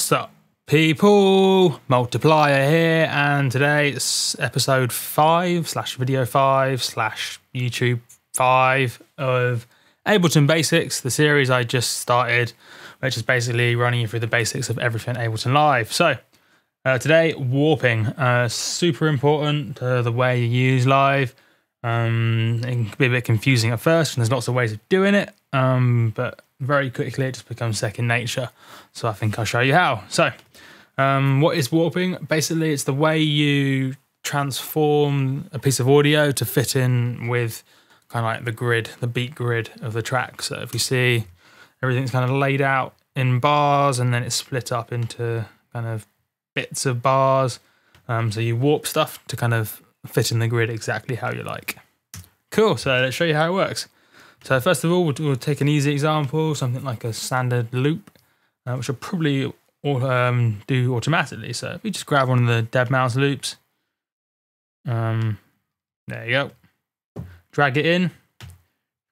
What's up, people? Multiplier here, and today it's episode 5/video 5/YouTube 5 of Ableton Basics, the series I just started, which is basically running you through the basics of everything Ableton Live. So today, warping, super important to the way you use Live. It can be a bit confusing at first, and there's lots of ways of doing it, but very quickly it just becomes second nature. So I think I'll show you how. So what is warping? Basically, it's the way you transform a piece of audio to fit in with kind of like the grid, the beat grid of the track. So if you see, everything's kind of laid out in bars and then it's split up into kind of bits of bars. So you warp stuff to kind of fit in the grid exactly how you like. Cool, so let's show you how it works. So first of all, we'll take an easy example, something like a standard loop, which will probably do automatically. So if we just grab one of the dead mouse loops, there you go, drag it in,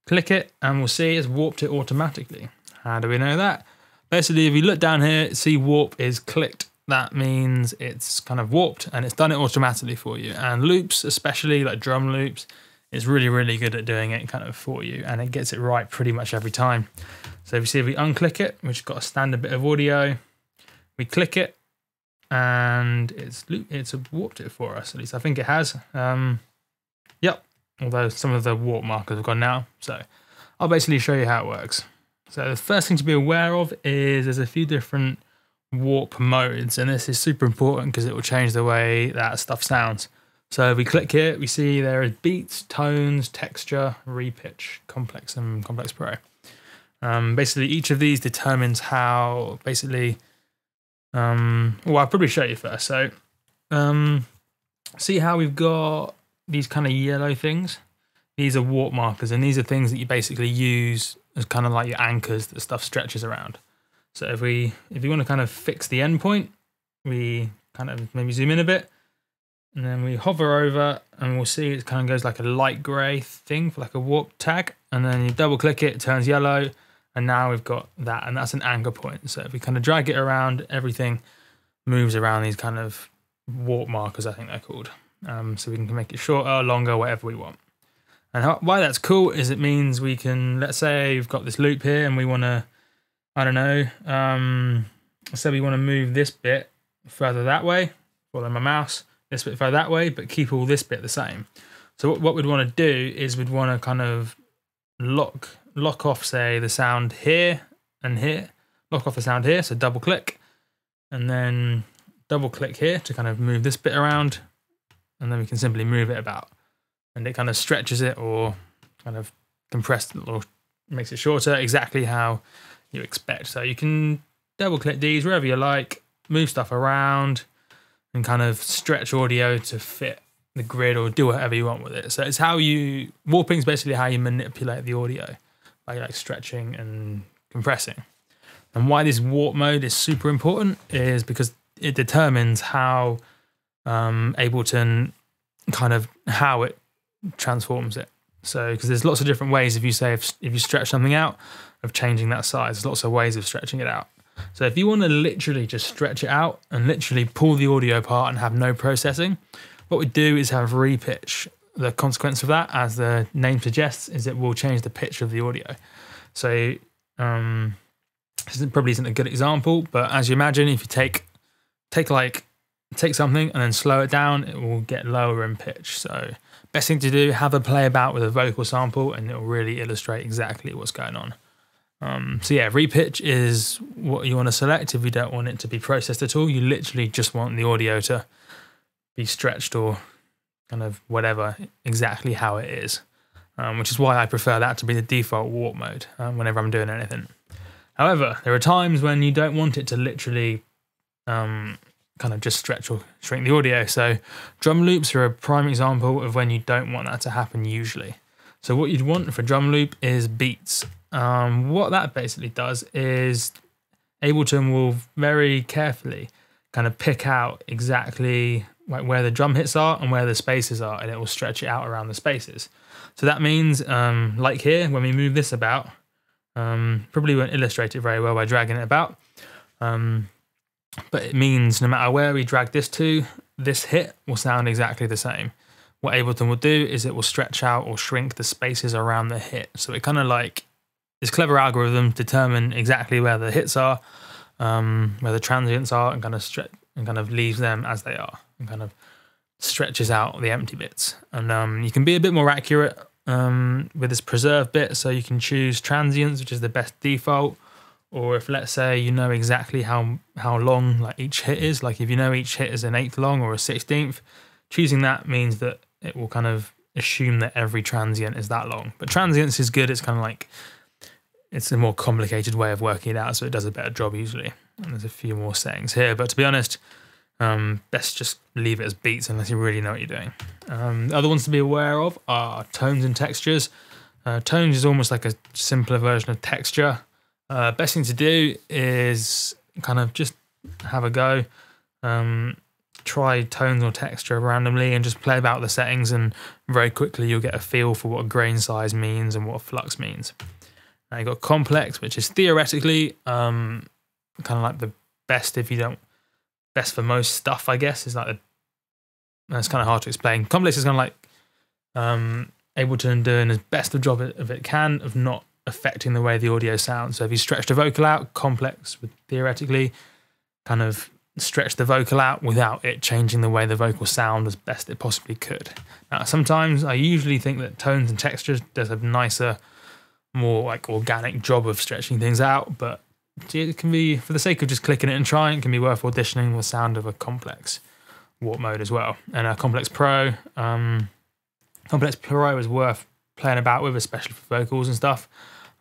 click it, and we'll see it's warped it automatically. How do we know that? Basically, if you look down here, see warp is clicked. That means it's kind of warped and it's done it automatically for you. And loops, especially like drum loops, it's really, really good at doing it kind of for you, and it gets it right pretty much every time. So if you see, if we unclick it, which has got a standard bit of audio, we click it and it's warped it for us. At least I think it has. Yep, although some of the warp markers have gone now. So I'll basically show you how it works. So the first thing to be aware of is there's a few different warp modes, and this is super important because it will change the way that stuff sounds. So if we click here, we see there is beats, tones, texture, repitch, complex, and complex pro. Basically, each of these determines how, basically, well, I'll probably show you first. So see how we've got these kind of yellow things? These are warp markers, and these are things that you basically use as kind of like your anchors that stuff stretches around. So if you want to kind of fix the endpoint, we kind of maybe zoom in a bit, and then we hover over and we'll see it kind of goes like a light grey thing for like a warp tag. And then you double click it, it turns yellow. And now we've got that, and that's an anchor point. So if we kind of drag it around, everything moves around these kind of warp markers, I think they're called. So we can make it shorter, longer, whatever we want. And why that's cool is it means we can, let's say we've got this loop here and we want to, I don't know, so we want to move this bit further that way, follow my mouse, this bit further that way, but keep all this bit the same. So what we'd want to do is we'd want to kind of lock off, say, the sound here and here, lock off the sound here, so double click, and then double click here to kind of move this bit around, and then we can simply move it about. And it kind of stretches it or kind of compresses it or makes it shorter exactly how you expect. So you can double click these wherever you like, move stuff around, and kind of stretch audio to fit the grid or do whatever you want with it. So it's how you, warping is basically how you manipulate the audio by like stretching and compressing. And why this warp mode is super important is because it determines how Ableton kind of, how it transforms it. So because there's lots of different ways, if you say, if you stretch something out, of changing that size, there's lots of ways of stretching it out. So if you want to literally just stretch it out and literally pull the audio apart and have no processing, what we do is have repitch. The consequence of that, as the name suggests, is it will change the pitch of the audio. So this probably isn't a good example, but as you imagine, if you take something and then slow it down, it will get lower in pitch. So best thing to do, have a play about with a vocal sample, and it will really illustrate exactly what's going on. So yeah, repitch is what you want to select if you don't want it to be processed at all. You literally just want the audio to be stretched or kind of whatever, exactly how it is, which is why I prefer that to be the default warp mode whenever I'm doing anything. However, there are times when you don't want it to literally kind of just stretch or shrink the audio. So drum loops are a prime example of when you don't want that to happen usually. So what you'd want for drum loop is beats. What that basically does is Ableton will very carefully kind of pick out exactly like where the drum hits are and where the spaces are, and it will stretch it out around the spaces. So that means, like here, when we move this about, probably won't illustrate it very well by dragging it about. but it means no matter where we drag this to, this hit will sound exactly the same. What Ableton will do is it will stretch out or shrink the spaces around the hit. So it kind of like, this clever algorithm determine exactly where the hits are, where the transients are, and kind of leaves them as they are, and kind of stretches out the empty bits. And you can be a bit more accurate with this preserve bit, so you can choose transients, which is the best default. Or if, let's say, you know exactly how long like each hit is, like if you know each hit is an 1/8 long or a 1/16, choosing that means that it will kind of assume that every transient is that long. But transients is good. It's kind of like, it's a more complicated way of working it out, so it does a better job usually. And there's a few more settings here, but to be honest, best just leave it as beats unless you really know what you're doing. Other ones to be aware of are tones and textures. Tones is almost like a simpler version of texture. Best thing to do is kind of just have a go. Try tones or texture randomly and just play about the settings, and very quickly you'll get a feel for what grain size means and what flux means. Now you've got complex, which is theoretically kind of like the best best for most stuff, I guess. It's like it's kind of hard to explain. Complex is kind of like Ableton doing as best a job of it can of not affecting the way the audio sounds. So if you stretch the vocal out, complex would theoretically kind of stretch the vocal out without it changing the way the vocals sound as best it possibly could. Now, sometimes I usually think that tones and textures does a nicer, more like organic job of stretching things out, but it can be, for the sake of just clicking it and trying, it can be worth auditioning the sound of a complex warp mode as well. And a complex pro is worth playing about with, especially for vocals and stuff.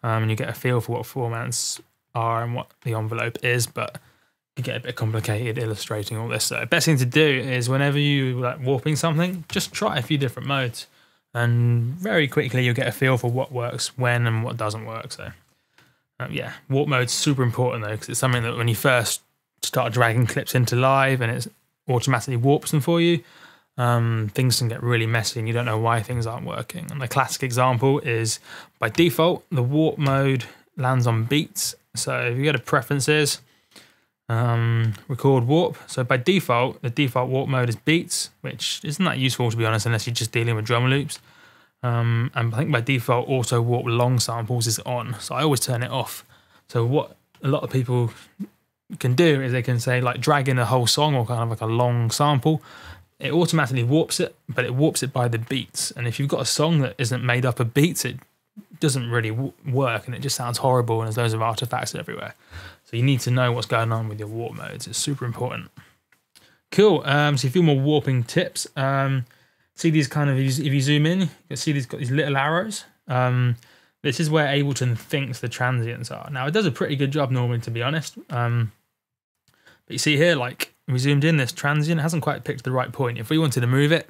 And you get a feel for what formats are and what the envelope is, but you get a bit complicated illustrating all this. So the best thing to do is whenever you like warping something, just try a few different modes, and very quickly you'll get a feel for what works when and what doesn't work. So yeah, warp mode's super important though, because it's something that when you first start dragging clips into live and it automatically warps them for you, things can get really messy and you don't know why things aren't working. And the classic example is, by default, the warp mode lands on beats. So if you go to preferences, record warp. So by default, the default warp mode is beats, which isn't that useful to be honest, unless you're just dealing with drum loops. And I think by default, auto warp long samples is on. So I always turn it off. So what a lot of people can do is they can say like drag in a whole song or kind of like a long sample. It automatically warps it, but it warps it by the beats. And if you've got a song that isn't made up of beats, it doesn't really work and it just sounds horrible and there's loads of artifacts everywhere. So you need to know what's going on with your warp modes. It's super important. Cool. So a few more warping tips. See these kind of, if you zoom in, you'll see these got these little arrows. This is where Ableton thinks the transients are. Now it does a pretty good job normally, to be honest. But you see here, like we zoomed in, this transient hasn't quite picked the right point. If we wanted to move it,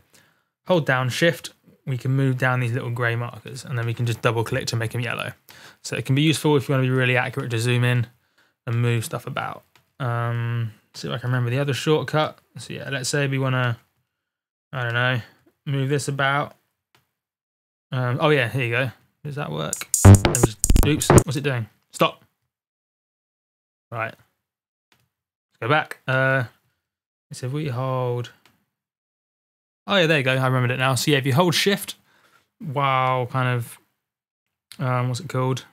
hold down Shift, we can move down these little grey markers, and then we can just double click to make them yellow. So it can be useful if you want to be really accurate to zoom in and move stuff about. See if I can remember the other shortcut. So yeah, let's say we want to, I don't know, move this about. Oh yeah, here you go. Does that work? Oops, what's it doing? Stop. Right. Let's go back. So if we hold, oh yeah, there you go. I remembered it now. So yeah, if you hold Shift while kind of, what's it called?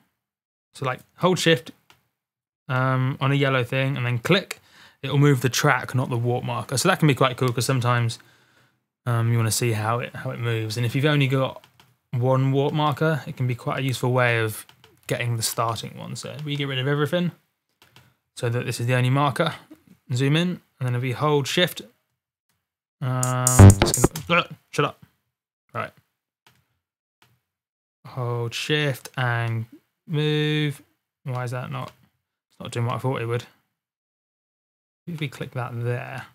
So like hold Shift on a yellow thing and then click, it'll move the track, not the warp marker. So that can be quite cool because sometimes you want to see how it moves. And if you've only got one warp marker, it can be quite a useful way of getting the starting one. So we get rid of everything so that this is the only marker. Zoom in, and then if we hold Shift, shut up. Right. Hold Shift and move. Why is that not? It's not doing what I thought it would. If we click that there.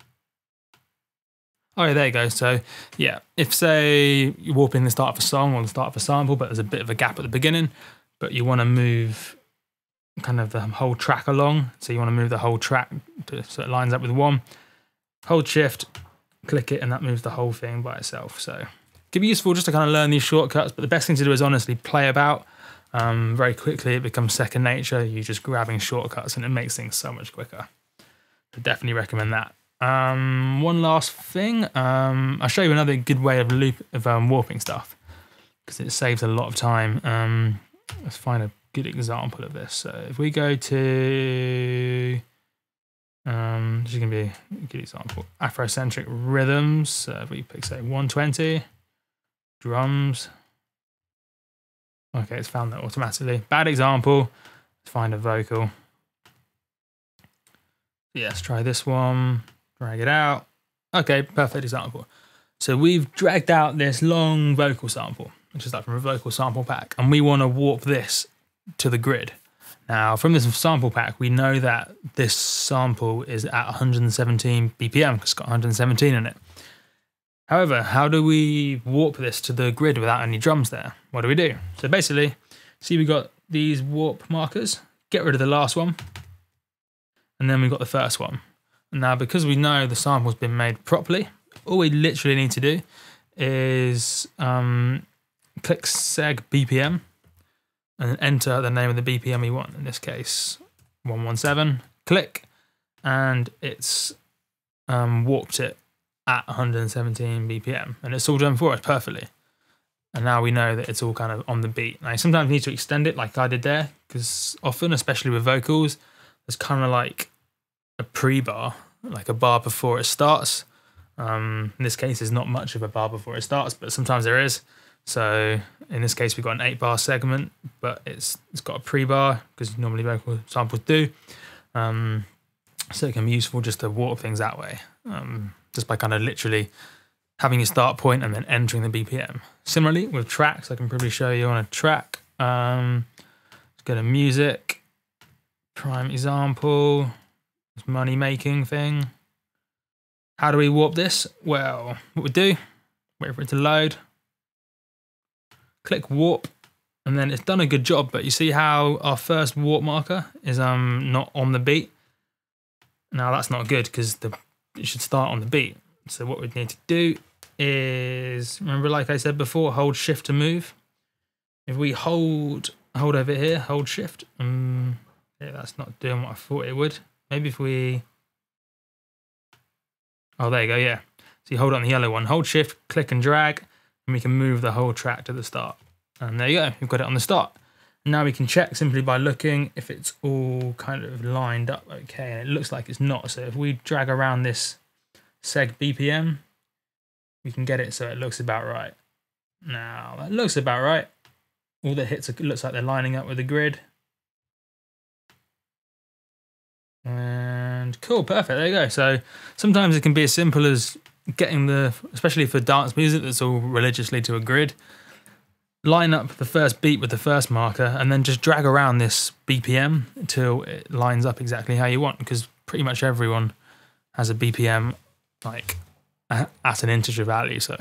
Oh yeah, there you go. So yeah, if say you're warping the start of a song or the start of a sample, but there's a bit of a gap at the beginning, but you want to move kind of the whole track along. So you want to move the whole track so it lines up with one. Hold Shift, click it, and that moves the whole thing by itself. So it can be useful just to kind of learn these shortcuts, but the best thing to do is honestly play about. Very quickly it becomes second nature. You're just grabbing shortcuts and it makes things so much quicker. I definitely recommend that. One last thing, I'll show you another good way of warping stuff, because it saves a lot of time. Let's find a good example of this. So if we go to, this is going to be a good example, Afrocentric rhythms. So if we pick, say, 120, drums. Okay, it's found that automatically. Bad example. Let's find a vocal. Yeah, let's try this one. Drag it out. Okay, perfect example. So we've dragged out this long vocal sample, which is like from a vocal sample pack, and we want to warp this to the grid. Now, from this sample pack, we know that this sample is at 117 BPM, because it's got 117 in it. However, how do we warp this to the grid without any drums there? What do? So basically, see, we got these warp markers. Get rid of the last one. And then we've got the first one. Now, because we know the sample's been made properly, all we literally need to do is click seg BPM and enter the name of the BPM we want. In this case, 117. Click, and it's warped it at 117 BPM, and it's all done for us perfectly. And now we know that it's all kind of on the beat. Now, you sometimes need to extend it like I did there, because often, especially with vocals, there's kind of like a pre-bar, like a bar before it starts. In this case, there's not much of a bar before it starts, but sometimes there is. So in this case, we've got an 8-bar segment, but it's got a pre-bar, because normally vocal samples do. So it can be useful just to warp things that way, just by kind of literally having a start point and then entering the BPM. Similarly with tracks, I can probably show you on a track. Let's go to music, prime example, this money making thing. How do we warp this? Well, what we do, wait for it to load, click warp, and then it's done a good job, but you see how our first warp marker is not on the beat? Now that's not good, because it should start on the beat. So what we need to do is, remember, like I said before, hold shift to move. If we hold over here, hold shift. Yeah, that's not doing what I thought it would. Maybe if we, oh, there you go, yeah. So you hold on the yellow one, hold shift, click and drag, and we can move the whole track to the start. And there you go, we've got it on the start. Now we can check simply by looking if it's all kind of lined up okay, and it looks like it's not. So if we drag around this seg BPM, we can get it so it looks about right. Now that looks about right. All the hits, it looks like they're lining up with the grid. And cool, perfect, there you go. So sometimes it can be as simple as getting especially for dance music that's all religiously to a grid, line up the first beat with the first marker, and then just drag around this BPM until it lines up exactly how you want, because pretty much everyone has a BPM like at an integer value. So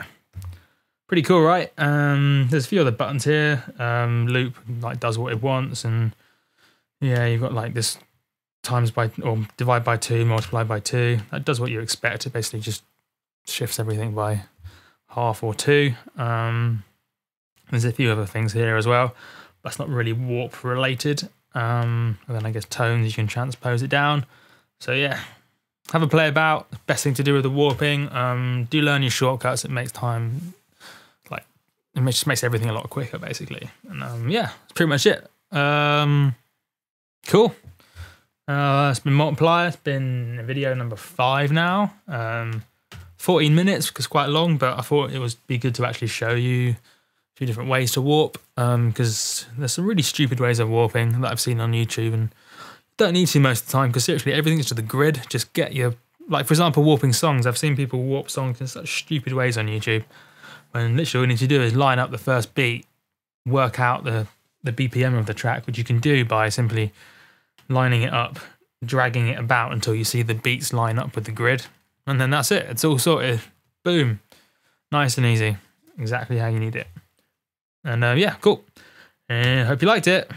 pretty cool, right? There's a few other buttons here. Loop like does what it wants, and yeah, you've got like this times by or divide by 2, multiply by 2. That does what you expect. It basically just shifts everything by half or 2. There's a few other things here as well. That's not really warp related. And then I guess tones, you can transpose it down. So yeah, have a play about. Best thing to do with the warping. Do learn your shortcuts. It makes time, like, it just makes everything a lot quicker, basically. And yeah, that's pretty much it. Cool. It's been Multiplier. It's been video number 5 now. 14 minutes, because quite long, but I thought it would be good to actually show you few different ways to warp, because there's some really stupid ways of warping that I've seen on YouTube, and don't need to most of the time, because seriously everything's to the grid. Just get your, like for example, warping songs. I've seen people warp songs in such stupid ways on YouTube, when literally all you need to do is line up the first beat, work out the BPM of the track, which you can do by simply lining it up, dragging it about until you see the beats line up with the grid, and then that's it. It's all sorted. Boom. Nice and easy. Exactly how you need it. And yeah, cool. Hope you liked it.